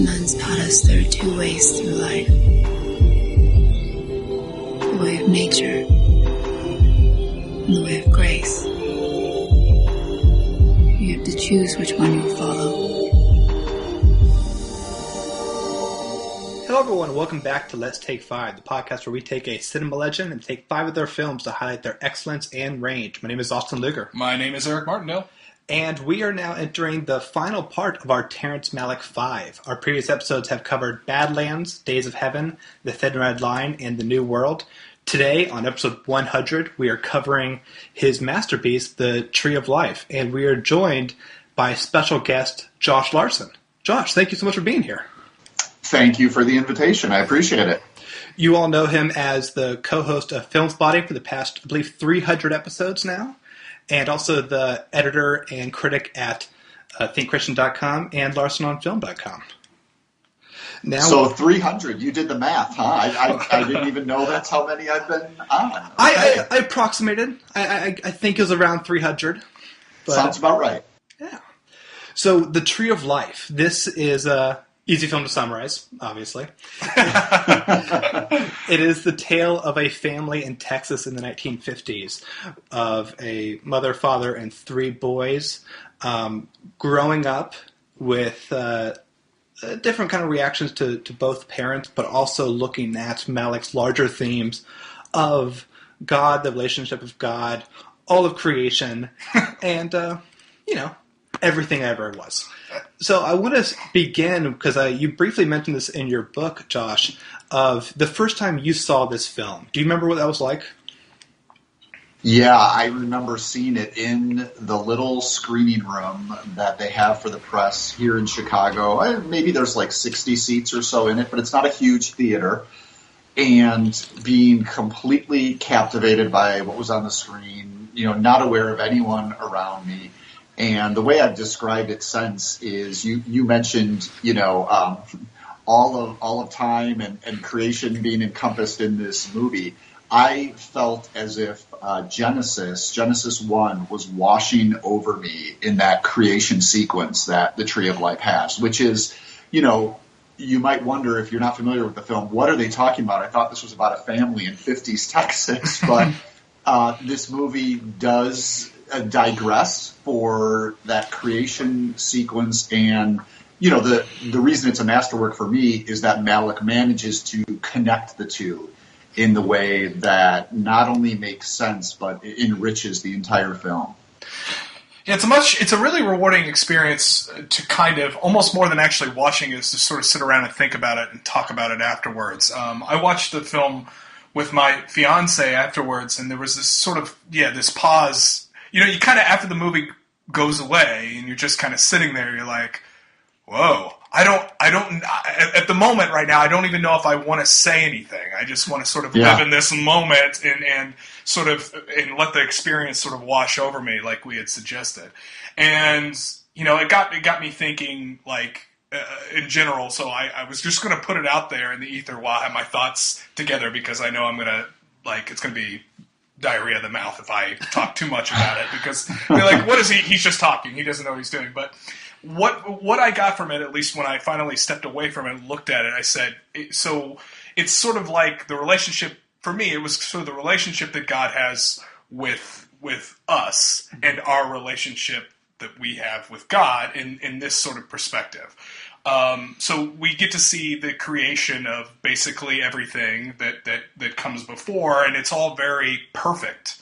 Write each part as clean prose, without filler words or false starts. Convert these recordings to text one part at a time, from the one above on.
nuns taught us there are two ways through life. The way of nature and the way of grace. You have to choose which one you'll follow. Hello everyone, welcome back to Let's Take 5, the podcast where we take a cinema legend and take 5 of their films to highlight their excellence and range. My name is Austin Luger. My name is Eric Martindale. And we are now entering the final part of our Terrence Malick 5. Our previous episodes have covered Badlands, Days of Heaven, The Thin Red Line, and The New World. Today, on episode 100, we are covering his masterpiece, The Tree of Life, and we are joined by special guest Josh Larsen. Josh, thank you so much for being here. Thank you for the invitation. I appreciate it. You all know him as the co-host of Filmspotting for the past, I believe, 300 episodes now, and also the editor and critic at thinkchristian.com and larsenonfilm.com. Now, so 300, you did the math, huh? I didn't even know that's how many I've been on. Okay. I approximated. I think it was around 300. But, sounds about right. Yeah. So, The Tree of Life. This is a easy film to summarize, obviously. It is the tale of a family in Texas in the 1950s of a mother, father, and 3 boys growing up with different kind of reactions to both parents, but also looking at Malick's larger themes of God, the relationship of God, all of creation, and, everything that ever was. So I want to begin, because you briefly mentioned this in your book, Josh, of the first time you saw this film. Do you remember what that was like? Yeah, I remember seeing it in the little screening room that they have for the press here in Chicago. Maybe there's like 60 seats or so in it, but it's not a huge theater. And being completely captivated by what was on the screen, not aware of anyone around me. And the way I've described it since is you mentioned, all of time and creation being encompassed in this movie. I felt as if Genesis 1 was washing over me in that creation sequence that The Tree of Life has, which is, you might wonder if you're not familiar with the film, what are they talking about? I thought this was about a family in 50s Texas, but this movie does digress for that creation sequence, and the reason it's a masterwork for me is that Malick manages to connect the two in the way that not only makes sense but enriches the entire film. Yeah, it's a really rewarding experience to kind of, almost more than actually watching, is to sort of sit around and think about it and talk about it afterwards. I watched the film with my fiance afterwards, and there was this sort of this pause. You kind of, after the movie goes away and you're just kind of sitting there, you're like, whoa, I don't, at the moment right now, I don't even know if I want to say anything. I just want to sort of live in this moment and sort of, and let the experience sort of wash over me like we had suggested. And, it got me thinking, like, in general, so I was just going to put it out there in the ether while I have my thoughts together, because I know I'm going to, it's going to be diarrhea of the mouth if I talk too much about it, because they're like, what is he? He's just talking. He doesn't know what he's doing. But what I got from it, at least when I finally stepped away from it and looked at it, I said, so it's sort of like the relationship, for me, it was sort of the relationship that God has with us and our relationship that we have with God in this sort of perspective. So we get to see the creation of basically everything that comes before, and it's all very perfect.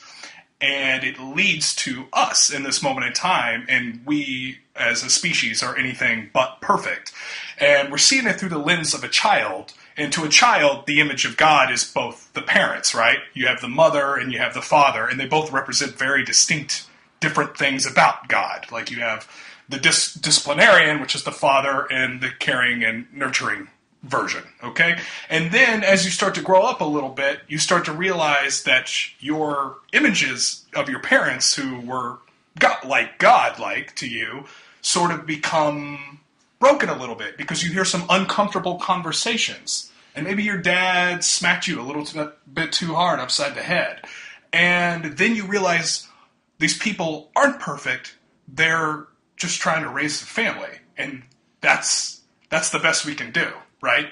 And it leads to us in this moment in time, and we as a species are anything but perfect. And we're seeing it through the lens of a child. And to a child, the image of God is both the parents, right? You have the mother and you have the father, and they both represent very distinct, different things about God. Like you have the disciplinarian, which is the father, and the caring and nurturing version, okay? And then as you start to grow up a little bit, you start to realize that your images of your parents who were godlike to you sort of become broken a little bit, because you hear some uncomfortable conversations. And maybe your dad smacked you a little bit too hard upside the head. And then you realize these people aren't perfect. They're just trying to raise a family. And that's that's the best we can do, right?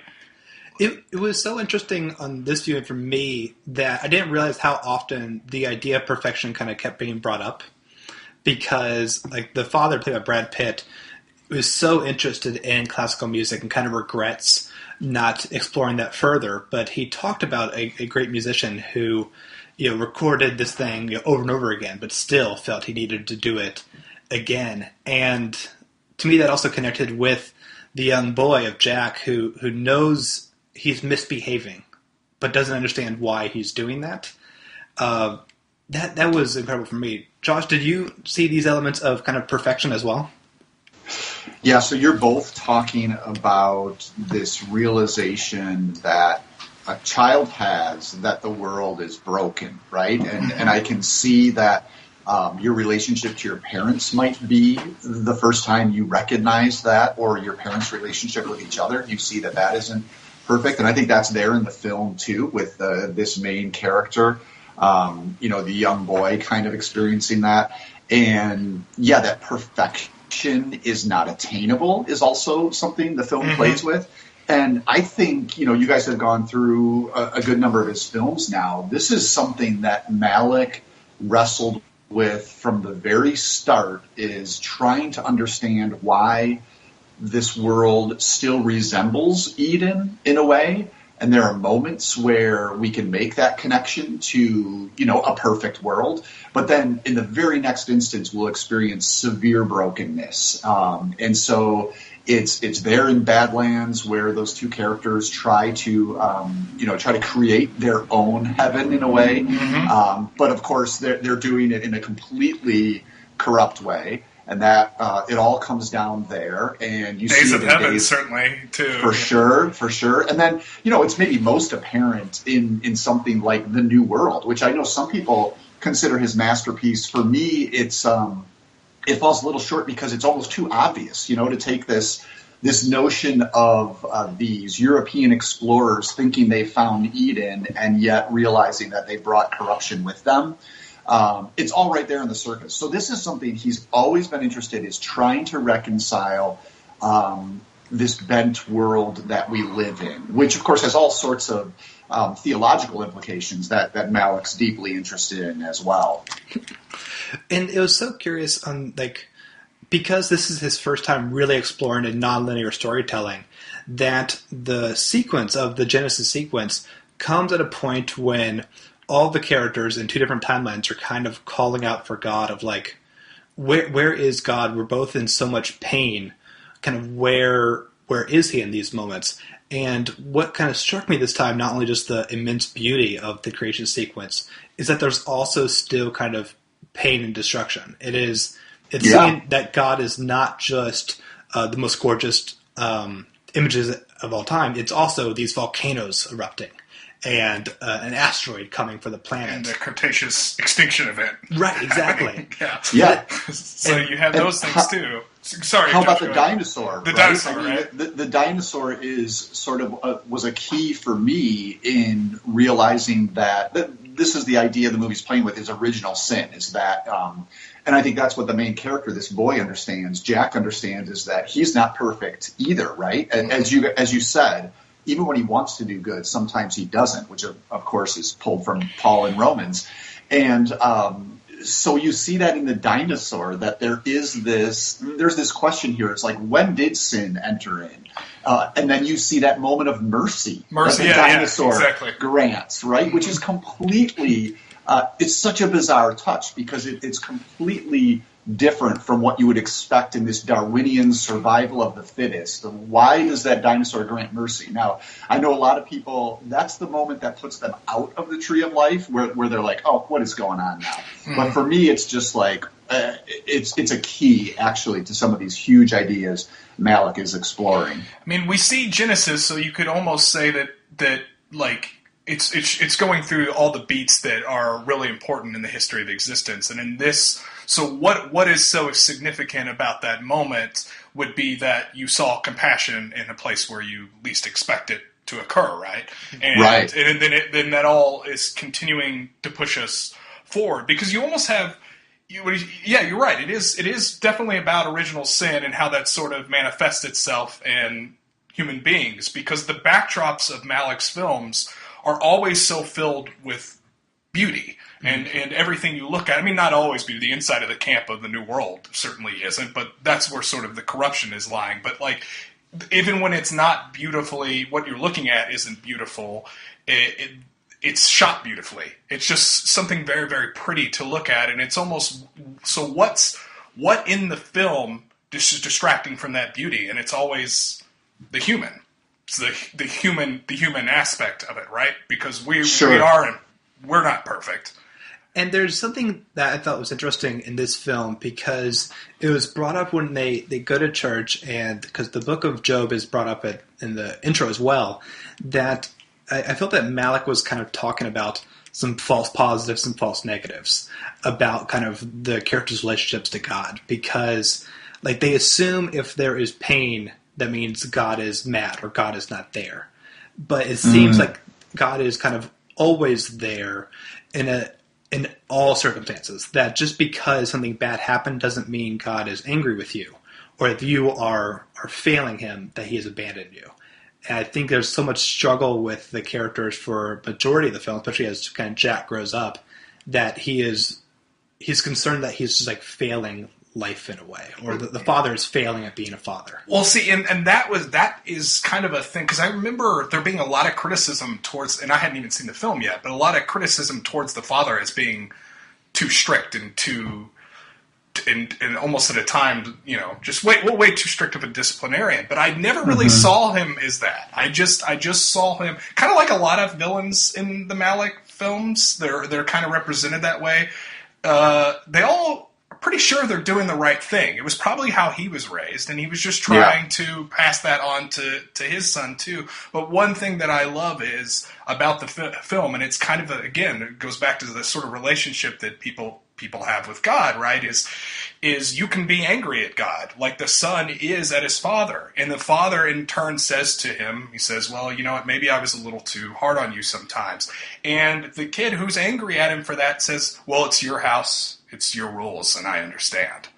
It was so interesting on this viewing for me that I didn't realize how often the idea of perfection kind of kept being brought up, because like the father, played by Brad Pitt, was so interested in classical music and kind of regrets not exploring that further. But he talked about a great musician who, recorded this thing over and over again, but still felt he needed to do it again. And to me, that also connected with the young boy of Jack who knows he's misbehaving, but doesn't understand why he's doing that. That was incredible for me. Josh, did you see these elements of kind of perfection as well? Yeah, so you're both talking about this realization that a child has that the world is broken, right? And I can see that your relationship to your parents might be the first time you recognize that, or your parents' relationship with each other. You see that isn't perfect, and I think that's there in the film too, with this main character, the young boy kind of experiencing that. And yeah, that perfection is not attainable is also something the film plays with. And I think, you guys have gone through a good number of his films now. This is something that Malick wrestled with from the very start, is trying to understand why this world still resembles Eden in a way. And there are moments where we can make that connection to, a perfect world. But then in the very next instance, we'll experience severe brokenness. And so it's there in Badlands, where those two characters try to create their own heaven in a way. But of course, they're doing it in a completely corrupt way. And that it all comes down there, and you Days see of it in Heaven Days, certainly too. For sure. And then it's maybe most apparent in something like The New World, which I know some people consider his masterpiece. For me, it falls a little short because it's almost too obvious, to take this notion of these European explorers thinking they found Eden and yet realizing that they brought corruption with them. It's all right there on the surface. So this is something he's always been interested in, is trying to reconcile this bent world that we live in, which of course has all sorts of theological implications that Malick's deeply interested in as well. And it was so curious on because this is his first time really exploring a nonlinear storytelling, that the sequence of the Genesis sequence comes at a point when all the characters in two different timelines are kind of calling out for God, of where is God? We're both in so much pain. Kind of where is he in these moments? And what kind of struck me this time, not only just the immense beauty of the creation sequence, is that there's also still kind of pain and destruction. It's seeing that God is not just the most gorgeous images of all time. It's also these volcanoes erupting, and an asteroid coming for the planet. And the Cretaceous extinction event. Right, exactly. Yeah. So you have those things too. Sorry. How about the dinosaur? The right? dinosaur, right? The dinosaur is sort of was a key for me in realizing that this is the idea the movie's playing with, is original sin. Is that, and I think that's what the main character, this boy, understands. Jack understands, is that he's not perfect either, right? As you said, even when he wants to do good, sometimes he doesn't, which of course is pulled from Paul in Romans. And so you see that in the dinosaur, that there's this question here. It's like, when did sin enter in? And then you see that moment of mercy that the dinosaur grants, right? Which is completely, it's such a bizarre touch, because it's completely different from what you would expect in this Darwinian survival of the fittest. Why does that dinosaur grant mercy? Now, I know a lot of people, that's the moment that puts them out of the tree of life, where they're like, oh, what is going on now? But for me, it's just like, it's a key, actually, to some of these huge ideas Malick is exploring. I mean, we see Genesis, so you could almost say that it's going through all the beats that are really important in the history of existence. And in this, so what is so significant about that moment would be that you saw compassion in a place where you least expect it to occur, right? And, right. And then that all is continuing to push us forward, because you almost have. You're right. It is definitely about original sin and how that sort of manifests itself, and human beings, because the backdrops of Malick's films are always so filled with beauty. And everything you look at, I mean, not always beauty. The inside of the camp of the New World certainly isn't, but that's where sort of the corruption is lying. But, like, even when it's not beautifully, what you're looking at isn't beautiful, it's shot beautifully. It's just something very, very pretty to look at, and it's almost, so what in the film is distracting from that beauty? And it's always the human. It's the human aspect of it, right? Because we are, and we're not perfect. And there's something that I thought was interesting in this film, because it was brought up when they go to church, and because the book of Job is brought up in the intro as well, that I felt that Malick was kind of talking about some false positives and false negatives about kind of the characters' relationships to God, because like they assume if there is pain, that means God is mad or God is not there. But it seems like God is kind of always there in all circumstances, that just because something bad happened doesn't mean God is angry with you, or if you are failing him, that he has abandoned you. And I think there's so much struggle with the characters for majority of the film, especially as kind of Jack grows up, that he's concerned that he's just like failing life in a way, or the father is failing at being a father. Well, see, and that is kind of a thing, because I remember there being a lot of criticism towards, and I hadn't even seen the film yet, but a lot of criticism towards the father as being too strict and too, and almost at a time, you know, just way too strict of a disciplinarian. But I never really saw him as that. I just saw him kind of like a lot of villains in the Malick films. They're kind of represented that way. They all are pretty sure they're doing the right thing. It was probably how he was raised, and he was just trying to pass that on to his son too. But one thing that I love is about the film, and it's kind of again, it goes back to the sort of relationship that people have with God, right? Is you can be angry at God, like the son is at his father. And the father in turn says to him, he says, well, you know what, maybe I was a little too hard on you sometimes. And the kid who's angry at him for that says, well, it's your house, it's your rules, and I understand.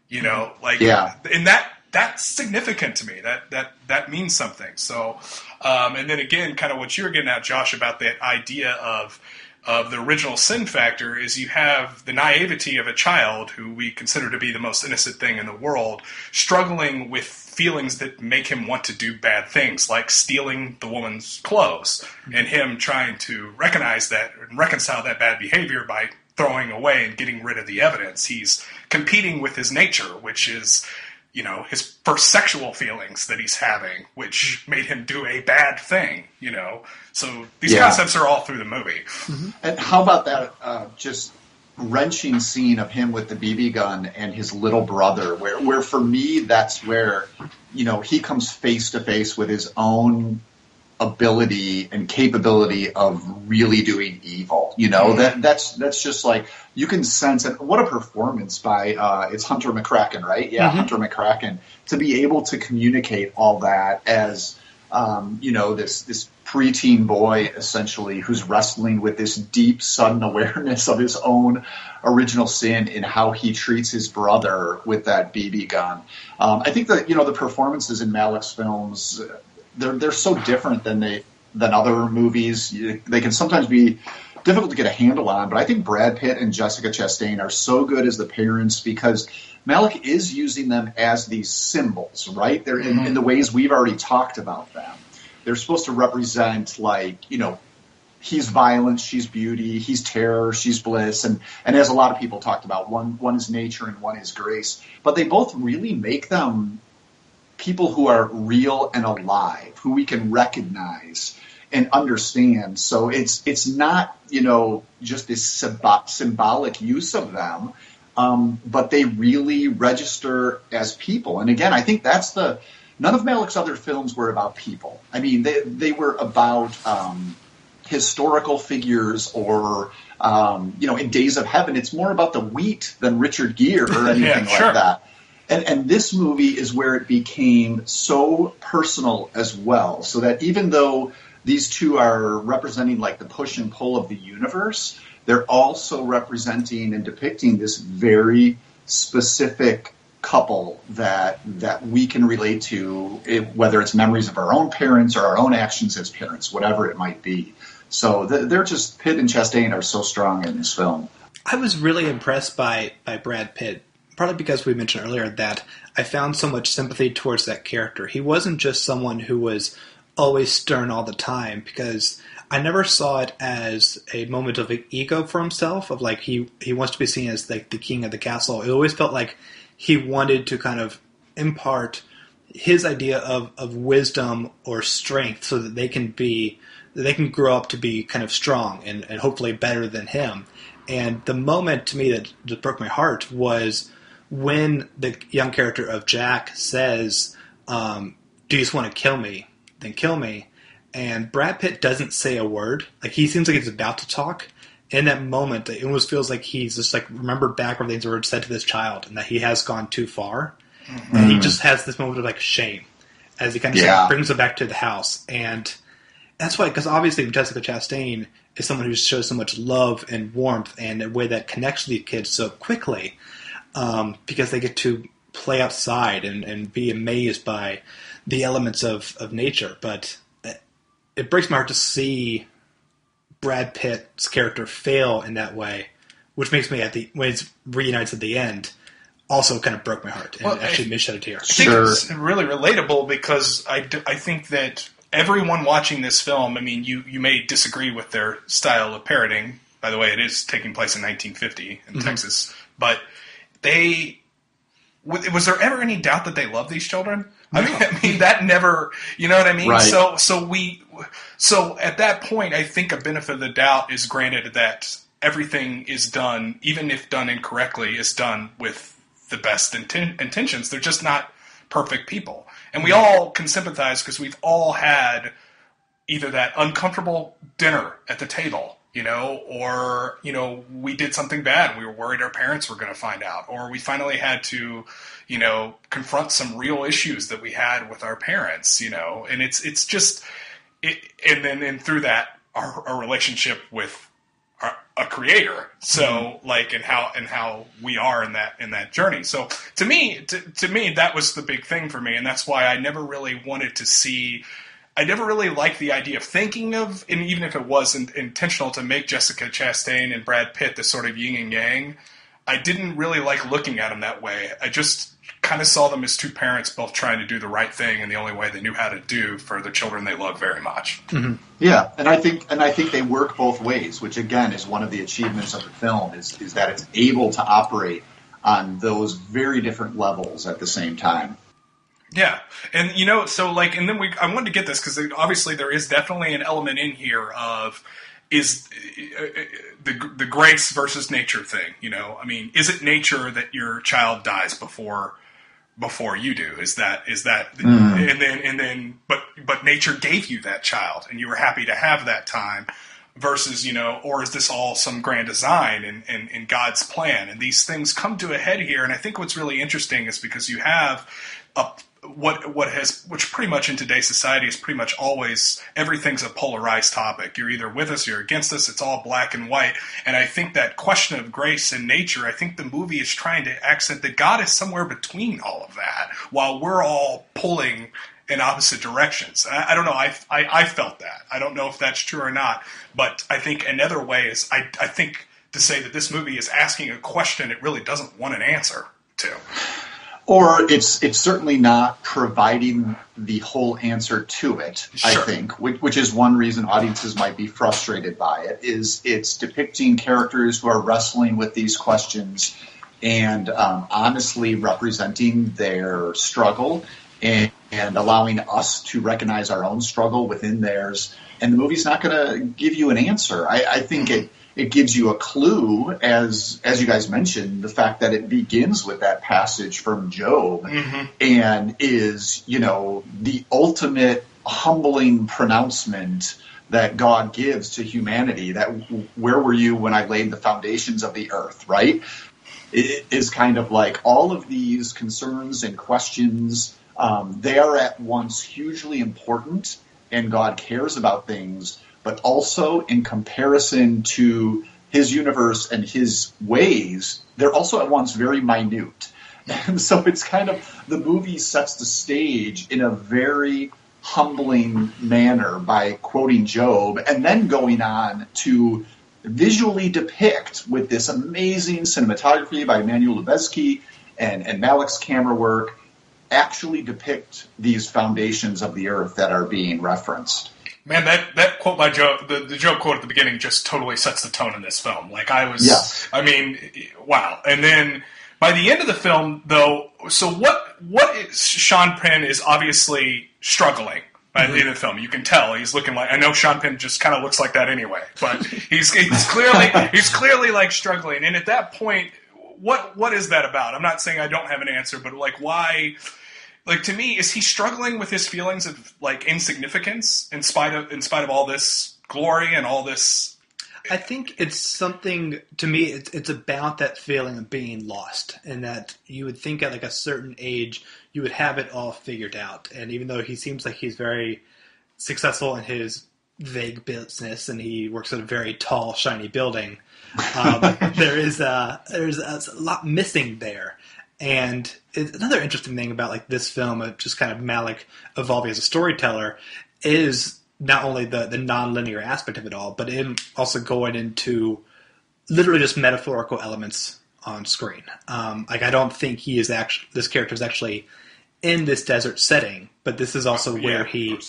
You know, like, and that's significant to me. That means something. So, and then again, kind of what you were getting at, Josh, about that idea of the original sin factor is you have the naivety of a child who we consider to be the most innocent thing in the world, struggling with feelings that make him want to do bad things, like stealing the woman's clothes, and him trying to recognize that and reconcile that bad behavior by throwing away and getting rid of the evidence. He's competing with his nature, which is, you know, his first sexual feelings that he's having, which made him do a bad thing, you know. So these concepts are all through the movie. And how about that just wrenching scene of him with the BB gun and his little brother, where for me, that's where, you know, he comes face to face with his own ability and capability of really doing evil. You know, that's just like, you can sense it. What a performance by it's Hunter McCracken, right? Yeah, Hunter McCracken, to be able to communicate all that as you know, this preteen boy essentially who's wrestling with this deep sudden awareness of his own original sin in how he treats his brother with that BB gun. I think that, you know, the performances in Malick's films, they're so different than other movies. They can sometimes be difficult to get a handle on, but I think Brad Pitt and Jessica Chastain are so good as the parents because Malick is using them as these symbols, right? They're in the ways we've already talked about them. They're supposed to represent, like, you know, he's violence, she's beauty, he's terror, she's bliss, and as a lot of people talked about, one is nature and one is grace. But they both really make them people who are real and alive, who we can recognize and understand. So it's not, you know, just this symbolic use of them, but they really register as people. And again, I think that's none of Malick's other films were about people. I mean, they were about historical figures or, you know, in Days of Heaven, it's more about the wheat than Richard Gere or anything like that. And this movie is where it became so personal as well, so that even though these two are representing like the push and pull of the universe, they're also representing and depicting this very specific couple that we can relate to, whether it's memories of our own parents or our own actions as parents, whatever it might be. So they're just, Pitt and Chastain are so strong in this film. I was really impressed by Brad Pitt, partly because we mentioned earlier that I found so much sympathy towards that character. He wasn't just someone who was always stern all the time, because I never saw it as a moment of ego for himself, of like he wants to be seen as like the king of the castle. It always felt like he wanted to kind of impart his idea of wisdom or strength so that they can grow up to be kind of strong and hopefully better than him. And the moment to me that just broke my heart was when the young character of Jack says, do you just want to kill me? Then kill me. And Brad Pitt doesn't say a word. Like, he seems like he's about to talk. In that moment, it almost feels like he's just like remembered back what things were said to this child, and that he has gone too far. Mm-hmm. And he just has this moment of like shame as he kind of brings him back to the house. And that's why, because obviously Jessica Chastain is someone who shows so much love and warmth and a way that connects with these kids so quickly, because they get to play outside and be amazed by the elements of nature. But it breaks my heart to see Brad Pitt's character fail in that way, which makes me, when it reunites at the end, also kind of broke my heart and actually made me shed a tear. I think it's really relatable, because I think that everyone watching this film, I mean, you may disagree with their style of parroting. By the way, it is taking place in 1950 in Texas. But was there ever any doubt that they love these children? No. I mean that never, you know what I mean? Right. So at that point, I think a benefit of the doubt is granted that everything is done, even if done incorrectly, is done with the best intentions. They're just not perfect people. And we all can sympathize, because we've all had either that uncomfortable dinner at the table, or, we did something bad and we were worried our parents were going to find out, or we finally had to, confront some real issues that we had with our parents, and it's just, and then through that, our relationship with a creator. So and how we are in that journey. So to me, that was the big thing for me. And that's why I never really wanted to see, I never really liked the idea of thinking of, and even if it wasn't intentional, to make Jessica Chastain and Brad Pitt the sort of yin and yang, I didn't really like looking at them that way. I just kind of saw them as two parents both trying to do the right thing in the only way they knew how to do for the children they love very much. Mm-hmm. Yeah, and I think they work both ways, which again is one of the achievements of the film, is that it's able to operate on those very different levels at the same time. Yeah, and and then I wanted to get this, because obviously there is definitely an element in here of is the grace versus nature thing. I mean, is it nature that your child dies before you do? Is that and then but nature gave you that child and you were happy to have that time, versus or is this all some grand design and God's plan? And these things come to a head here, and I think what's really interesting is because you have which pretty much in today's society is pretty much always, everything's a polarized topic. You're either with us, you're against us. It's all black and white. And I think that question of grace and nature, I think the movie is trying to accent that God is somewhere between all of that, while we're all pulling in opposite directions. I don't know. I felt that. I don't know if that's true or not. But I think another way is, I think to say that this movie is asking a question it really doesn't want an answer to. Or it's certainly not providing the whole answer to it, sure. I think, which is one reason audiences might be frustrated by it, is it's depicting characters who are wrestling with these questions and honestly representing their struggle and allowing us to recognize our own struggle within theirs. And the movie's not going to give you an answer. I think it gives you a clue, as you guys mentioned, the fact that it begins with that passage from Job and is, the ultimate humbling pronouncement that God gives to humanity, that where were you when I laid the foundations of the earth, right? It is kind of like all of these concerns and questions, they are at once hugely important, and God cares about things, but also in comparison to his universe and his ways, they're also at once very minute. And so it's kind of, the movie sets the stage in a very humbling manner by quoting Job and then going on to visually depict, with this amazing cinematography by Emmanuel Lubezki and Malick's camera work, actually depict these foundations of the earth that are being referenced. Man, that quote by Job, the Job quote at the beginning, just totally sets the tone in this film. Like, Yes. I mean, wow. And then by the end of the film, though, so what is, Sean Penn is obviously struggling by the end of the film. You can tell he's looking like, I know Sean Penn just kind of looks like that anyway, but he's clearly like struggling. And at that point, what is that about? I'm not saying I don't have an answer, but like, why? Like, to me, is he struggling with his feelings of like insignificance in spite of all this glory and all this? I think it's something, to me, it's about that feeling of being lost, and that you would think at like a certain age you would have it all figured out. And even though he seems like he's very successful in his vague business and he works at a very tall, shiny building, there's a lot missing there. And another interesting thing about like this film, just kind of Malick evolving as a storyteller, is not only the non-linear aspect of it all, but him also going into literally just metaphorical elements on screen. Like, I don't think this character is actually in this desert setting, but this is also where he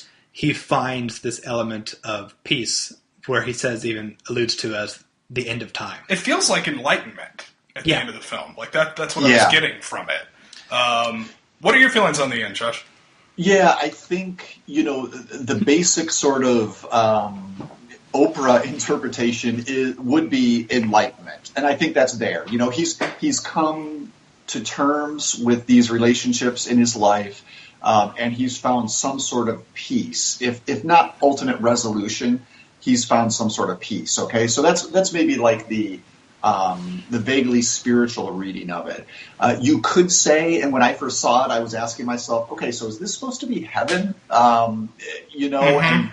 finds this element of peace, where he even alludes to as the end of time. It feels like enlightenment at the end of the film. Like that's what I was getting from it. What are your feelings on the end, Josh? Yeah, I think, the basic sort of Oprah interpretation would be enlightenment. And I think that's there. He's come to terms with these relationships in his life, and he's found some sort of peace. If not ultimate resolution, he's found some sort of peace. Okay, so that's maybe like the vaguely spiritual reading of it. You could say, and when I first saw it, I was asking myself, okay, so is this supposed to be heaven? Mm-hmm.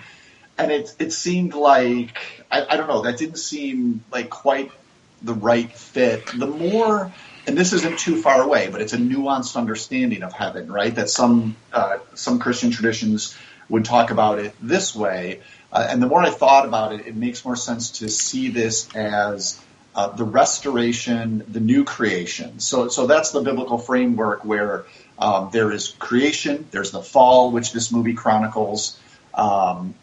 And it seemed like, I don't know, that didn't seem like quite the right fit. The more, and this isn't too far away, but it's a nuanced understanding of heaven, right? That some Christian traditions would talk about it this way. And the more I thought about it, it makes more sense to see this as the restoration, the new creation. So that's the biblical framework where there is creation, there's the fall, which this movie chronicles,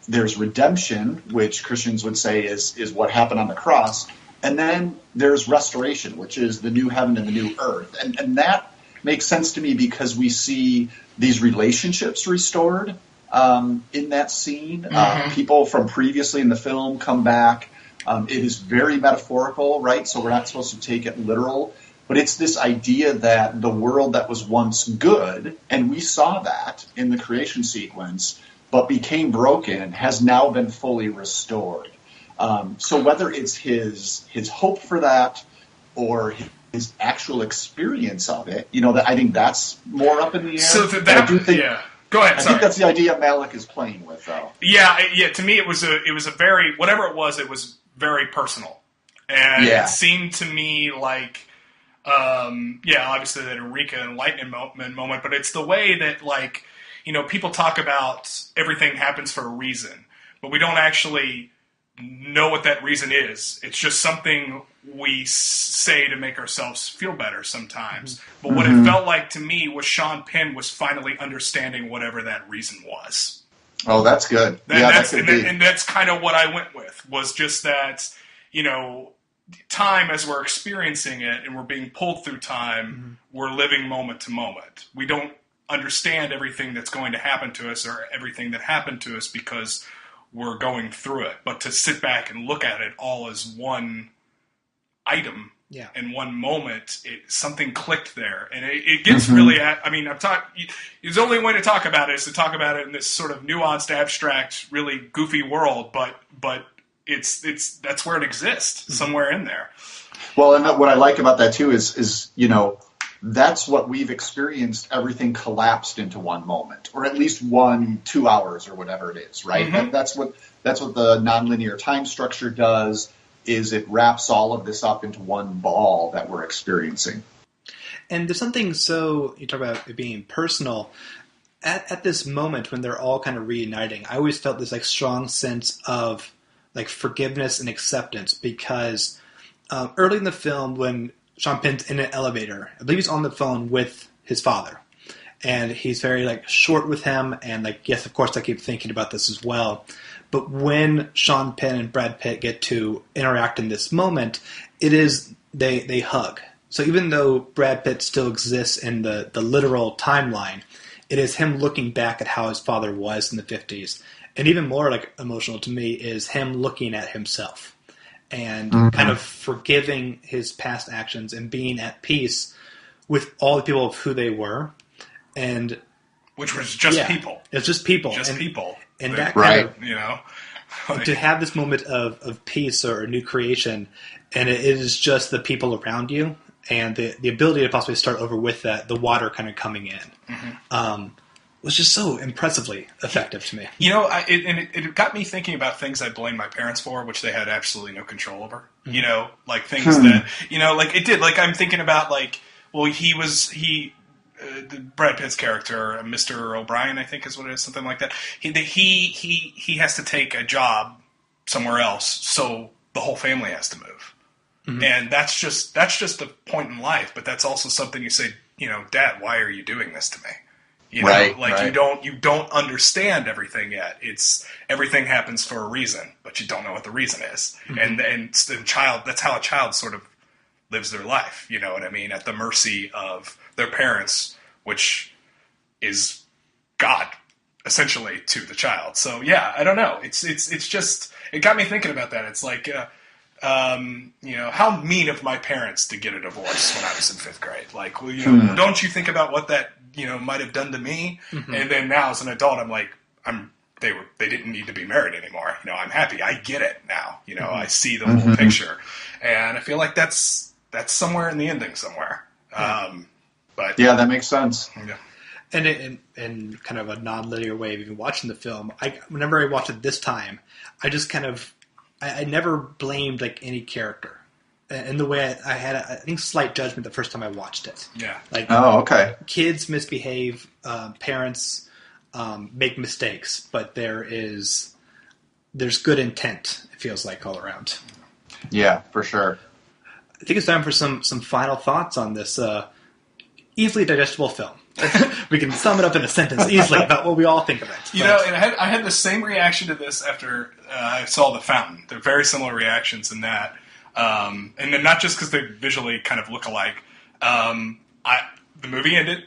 there's redemption, which Christians would say is what happened on the cross, and then there's restoration, which is the new heaven and the new earth. And that makes sense to me because we see these relationships restored in that scene. Mm-hmm. People from previously in the film come back. It is very metaphorical, right? So we're not supposed to take it literal. But it's this idea that the world that was once good, and we saw that in the creation sequence, but became broken, has now been fully restored. So whether it's his hope for that or his actual experience of it, I think that's more up in the air. So I do think, Go ahead. I think that's the idea Malick is playing with, though. Yeah. To me, it was a very, whatever it was very personal, and it seemed to me like, obviously that Eureka enlightenment moment, but it's the way that, like, people talk about everything happens for a reason, but we don't actually know what that reason is. It's just something we say to make ourselves feel better sometimes. But what it felt like to me was Sean Penn was finally understanding whatever that reason was. Oh, that's good. And that's kind of what I went with, was just that, time as we're experiencing it and we're being pulled through time, we're living moment to moment. We don't understand everything that's going to happen to us or everything that happened to us because we're going through it. But to sit back and look at it all as one item in one moment, something clicked there. And it gets really, there's only way to talk about it is to talk about it in this sort of nuanced, abstract, really goofy world, but that's where it exists, somewhere in there. Well, and what I like about that too is that's what we've experienced. Everything collapsed into one moment, or at least 2 hours, or whatever it is, right? Mm-hmm. That's what the nonlinear time structure does. Is it wraps all of this up into one ball that we're experiencing. And there's something you talk about it being personal. At this moment when they're all kind of reuniting, I always felt this like strong sense of like forgiveness and acceptance because early in the film when Sean Penn's in an elevator, I believe he's on the phone with his father. And he's very like short with him and like, yes, of course I keep thinking about this as well. But when Sean Penn and Brad Pitt get to interact in this moment, it is they hug. So even though Brad Pitt still exists in the literal timeline, it is him looking back at how his father was in the 50s. And even more like emotional to me is him looking at himself and kind of forgiving his past actions and being at peace with all the people of who they were. And which was just people. It's just people. Just people. And that right. kind of, like, to have this moment of peace or a new creation, and it is just the people around you, and the ability to possibly start over with that, the water kind of coming in, was just so impressively effective to me. It got me thinking about things I blamed my parents for, which they had absolutely no control over. Like things that, like it did. Like I'm thinking about like, well, the Brad Pitt's character, Mr. O'Brien, I think is what it is, something like that. He has to take a job somewhere else, so the whole family has to move. And that's just a point in life, but that's also something you say, Dad, why are you doing this to me? Right. You don't understand everything yet. Everything happens for a reason, but you don't know what the reason is. And the child, that's how a child sort of lives their life, you know what I mean, at the mercy of their parents, which is God, essentially, to the child. So yeah, I don't know. It's just, it got me thinking about that. It's like, how mean of my parents to get a divorce when I was in 5th grade. Like, well, don't you think about what that, might have done to me? And then now as an adult, I'm like, they didn't need to be married anymore. I'm happy. I get it now. I see the whole picture, and I feel like that's somewhere in the ending somewhere. But yeah, that makes sense. Yeah. And in kind of a non-linear way of even watching the film, whenever I watched it this time, I just kind of, I never blamed like any character. In the way I had, I think, slight judgment the first time I watched it. Yeah. Like, oh, okay. Kids misbehave, parents make mistakes, but there's good intent, it feels like, all around. Yeah, for sure. I think it's time for some final thoughts on this easily digestible film. We can sum it up in a sentence easily about what we all think of it. And I had the same reaction to this after I saw The Fountain. They're very similar reactions in that. And then not just because they visually kind of look alike. The movie ended,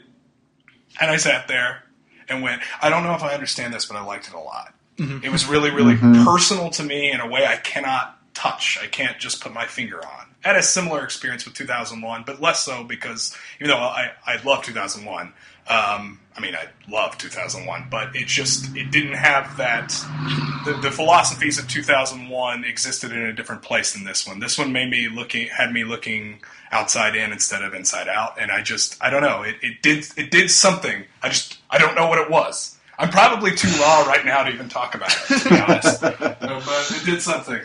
and I sat there and went, I don't know if I understand this, but I liked it a lot. It was really, really personal to me in a way I cannot touch. I can't just put my finger on. I had a similar experience with 2001, but less so because even though I love 2001, I love 2001, but it didn't have that. The philosophies of 2001 existed in a different place than this one. This one had me looking outside in instead of inside out, and I don't know. It did something. I don't know what it was. I'm probably too raw right now to even talk about it, to be honest. But it did something.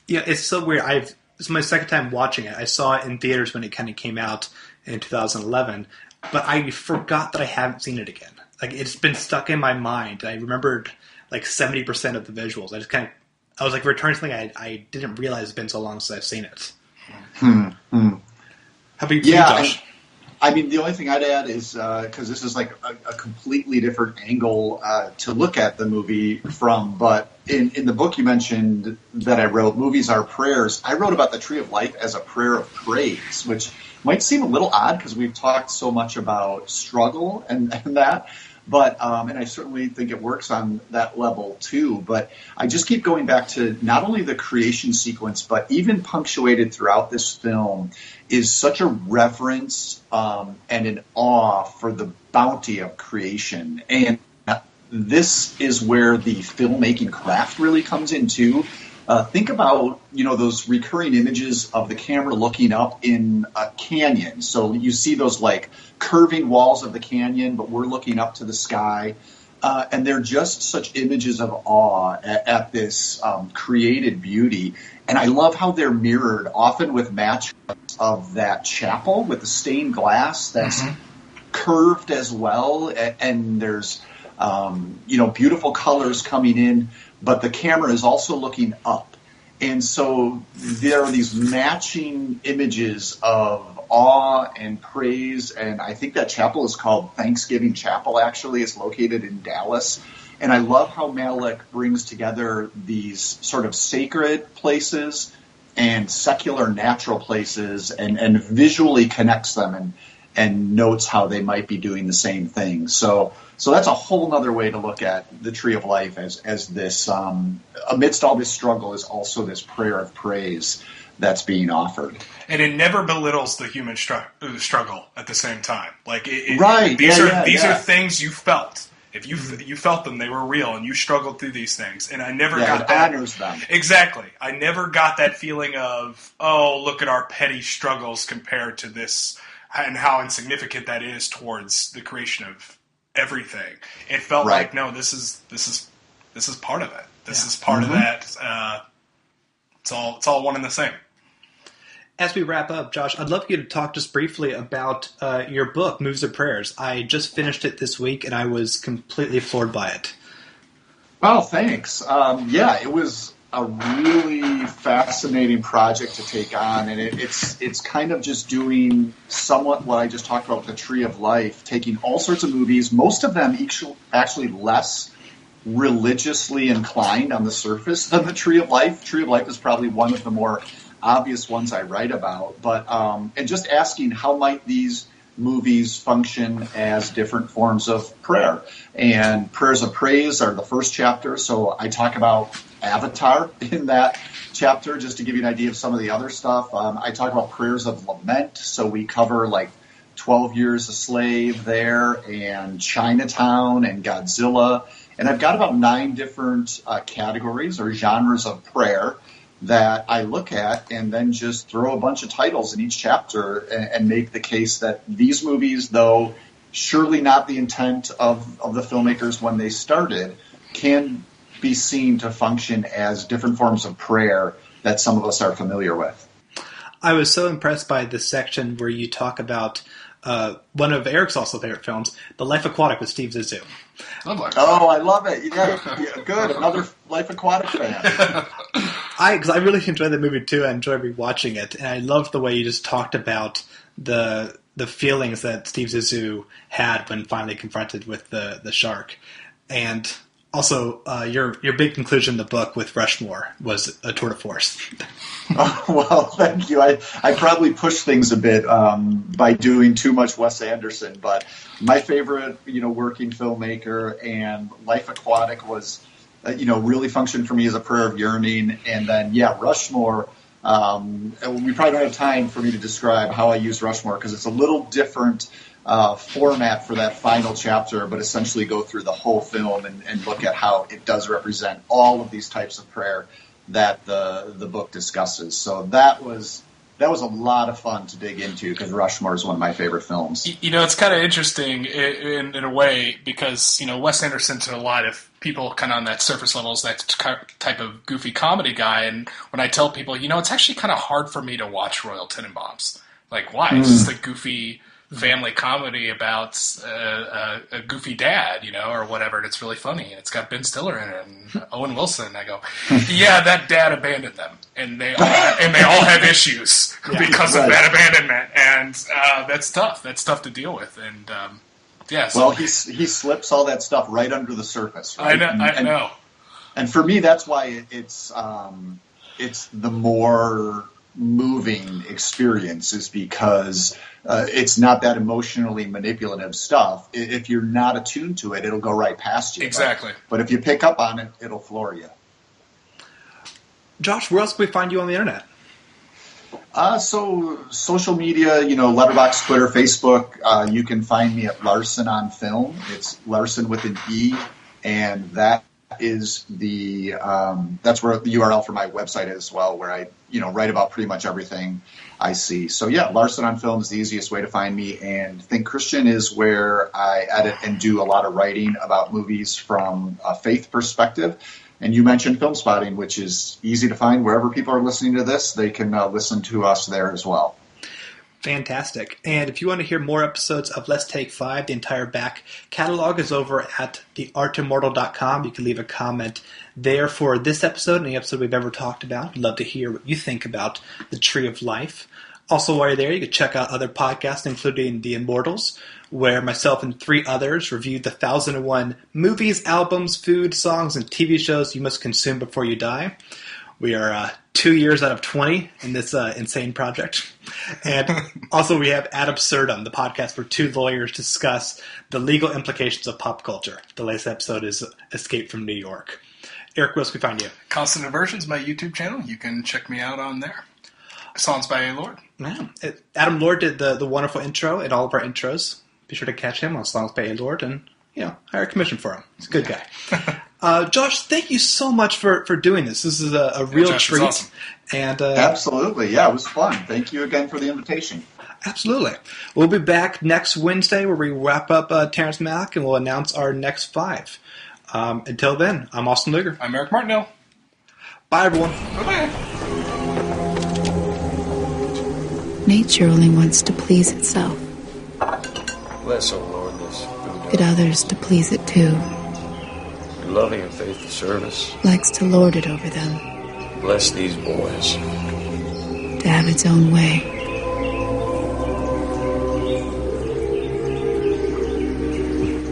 Yeah, it's so weird. It's my second time watching it. I saw it in theaters when it kind of came out in 2011, but I forgot that I haven't seen it again. Like, it's been stuck in my mind. I remembered like 70% of the visuals. I was like returning something I didn't realize it's been so long since I've seen it. How about you, Josh? The only thing I'd add is, because this is like a completely different angle to look at the movie from, but in the book you mentioned that I wrote, Movies Are Prayers, I wrote about the Tree of Life as a prayer of praise, which might seem a little odd because we've talked so much about struggle and that, but and I certainly think it works on that level too, but I just keep going back to not only the creation sequence, but even punctuated throughout this film is such a reverence and an awe for the bounty of creation. And this is where the filmmaking craft really comes in too. Think about, those recurring images of the camera looking up in a canyon. So you see those like curving walls of the canyon, but we're looking up to the sky. and they're just such images of awe at this created beauty. And I love how they're mirrored, often with matchups of that chapel with the stained glass that's curved as well, and there's beautiful colors coming in, but the camera is also looking up. And so there are these matching images of awe and praise, and I think that chapel is called Thanksgiving Chapel, actually. It's located in Dallas. And I love how Malick brings together these sort of sacred places and secular natural places and visually connects them and notes how they might be doing the same thing. So that's a whole other way to look at the Tree of Life as this, amidst all this struggle, is also this prayer of praise that's being offered. And it never belittles the human struggle at the same time. Like right. These are things you felt. If you felt them, they were real, and you struggled through these things. And I never got that. It honors them. Exactly. I never got that feeling of, oh, look at our petty struggles compared to this, and how insignificant that is towards the creation of everything. It felt like, no, this is part of it. This is part of that. It's all one and the same. As we wrap up, Josh, I'd love you to talk just briefly about your book, Moves of Prayers. I just finished it this week, and I was completely floored by it. Oh, thanks. It was a really fascinating project to take on, and it's kind of just doing somewhat what I just talked about with the Tree of Life, taking all sorts of movies, most of them actually less religiously inclined on the surface than the Tree of Life. Tree of Life is probably one of the more obvious ones I write about, but and just asking how might these movies function as different forms of prayer. And prayers of praise are the first chapter, so I talk about Avatar in that chapter just to give you an idea of some of the other stuff. I talk about prayers of lament, so we cover like 12 Years a Slave there, and Chinatown, and Godzilla. And I've got about 9 different categories or genres of prayer that I look at, and then just throw a bunch of titles in each chapter and make the case that these movies, though surely not the intent of the filmmakers when they started, can be seen to function as different forms of prayer that some of us are familiar with. I was so impressed by this section where you talk about one of Eric's also favorite films, The Life Aquatic with Steve Zissou. Oh, I love it. Yeah, good. Another Life Aquatic fan. Because I really enjoyed the movie too. I enjoyed rewatching it, and I loved the way you just talked about the feelings that Steve Zissou had when finally confronted with the shark, and also your big conclusion in the book with Rushmore was a tour de force. Oh, well, thank you. I probably pushed things a bit by doing too much Wes Anderson, but my favorite, working filmmaker, and Life Aquatic was, really functioned for me as a prayer of yearning. And then, Rushmore, we probably don't have time for me to describe how I use Rushmore because it's a little different format for that final chapter, but essentially go through the whole film and look at how it does represent all of these types of prayer that the book discusses. So that was a lot of fun to dig into because Rushmore is one of my favorite films. It's kind of interesting in a way because, Wes Anderson to a lot of people kind of on that surface level is that type of goofy comedy guy. And when I tell people, it's actually kind of hard for me to watch Royal Tenenbaums. Like, why? It's just a goofy family comedy about a goofy dad, or whatever, and it's really funny, and it's got Ben Stiller in it and Owen Wilson. I go, yeah, that dad abandoned them, and they all have issues because of that abandonment, and that's tough. That's tough to deal with, and well, he slips all that stuff right under the surface. Right? I know. And for me, that's why it's the more moving experience, is because it's not that emotionally manipulative stuff. If you're not attuned to it, it'll go right past you. Exactly. But if you pick up on it, it'll floor you. Josh, where else can we find you on the internet? So social media, Letterboxd, Twitter, Facebook. You can find me at Larsen on Film. It's Larsen with an E, and that is that's where the URL for my website is as well, where I write about pretty much everything I see. So yeah, Larsen on Film is the easiest way to find me, and Think Christian is where I edit and do a lot of writing about movies from a faith perspective. And you mentioned Filmspotting, which is easy to find wherever people are listening to this. They can listen to us there as well. Fantastic. And if you want to hear more episodes of Let's Take 5, the entire back catalog is over at theartimmortal.com. You can leave a comment there for this episode, any episode we've ever talked about. We'd love to hear what you think about the Tree of Life. Also, while you're there, you can check out other podcasts, including The Immortals, where myself and 3 others reviewed the 1001 movies, albums, food, songs, and TV shows you must consume before you die. We are 2 years out of 20 in this insane project. And also we have Ad Absurdum, the podcast where 2 lawyers discuss the legal implications of pop culture. The latest episode is Escape from New York. Eric, where else can we find you? Constant Aversions, my YouTube channel. You can check me out on there. Songs by A. Lord. Yeah. Adam Lord did the wonderful intro and all of our intros. Be sure to catch him on Songs by A. Lord and, hire a commission for him. He's a good guy. Josh, thank you so much for doing this. This is a real treat. Awesome. And absolutely. Yeah, it was fun. Thank you again for the invitation. Absolutely. We'll be back next Wednesday where we wrap up Terrence Malick and we'll announce our next 5. Until then, I'm Austin Luger. I'm Eric Martinell. Bye, everyone. Bye-bye. Nature only wants to please itself. Bless, O Lord, this food. Get others to please it too. Your loving and faithful service. Likes to lord it over them. Bless these boys. To have its own way.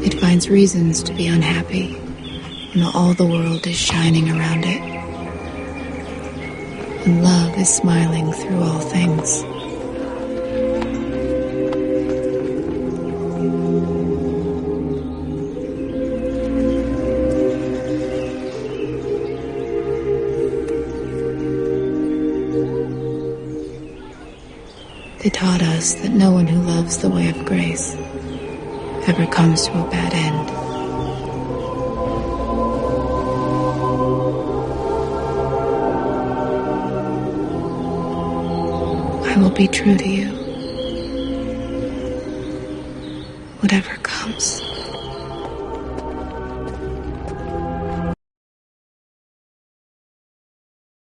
It finds reasons to be unhappy when all the world is shining around it. And love is smiling through all things. They taught us that no one who loves the way of grace ever comes to a bad end. I will be true to you, whatever comes.